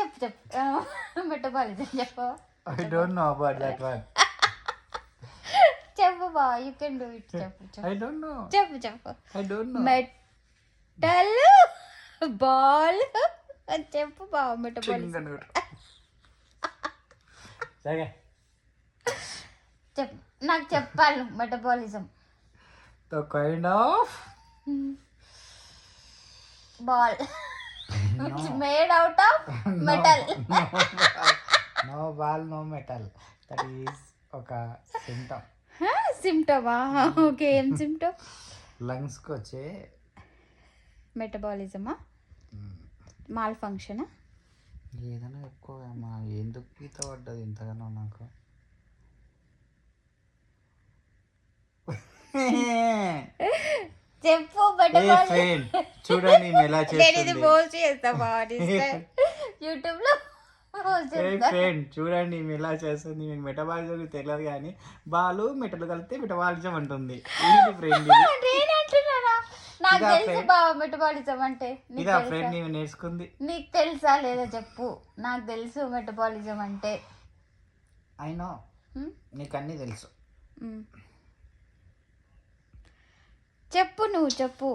చెప్పు చెప్పు మెటబాలిజం చెప్పు. I don't know about that one. చెప్పు బా, యూ కెన్ డూ ఇట్. చెప్పు I don't know. చెప్పు I don't know. Metal ball చెప్పు బా మెటబాలిజం చింగనూరు. సరే చెప్పు, నాకు చెప్పాలి metabolism. The kind of ball which made out of metal. No ball, no metal. That is ఒక symptom. సిమ్టమా? ఓకే, ఏం సిమ్టమ్? లంగ్స్ కి వచ్చే మెటబాలిజమా? మాల్ ఫంక్షనా? ఏదైనా ఎక్కువ మా ఎందుకు గీత పడ్డది ఇంతగానో నాకు. చెప్పు చూడండి ఈమె ఎలా నేను ఇది చేస్తుంది. పోస్ట్ చేస్తా యూట్యూబ్ లో పోస్ట్ చేస్తా. ఫ్రెండ్ చూడండి ఈమె ఎలా చేస్తుంది. మీకు మెటబాలిజం తెలియదు కానీ బాలు మెటలు కలిపితే మెటబాలిజం అంటుంది. ఏంటి ఫ్రెండ్ ఇది? నేను అంటున్నానా? నాకు తెలుసు బావ మెటబాలిజం అంటే. ఇదా ఫ్రెండ్ నీవు నేర్చుకుంది. నీకు తెలుసా లేదా చెప్పు. నాకు తెలుసు మెటబాలిజం అంటే. అయినో నీకు అన్నీ తెలుసు. చెప్పు, నువ్వు చెప్పు.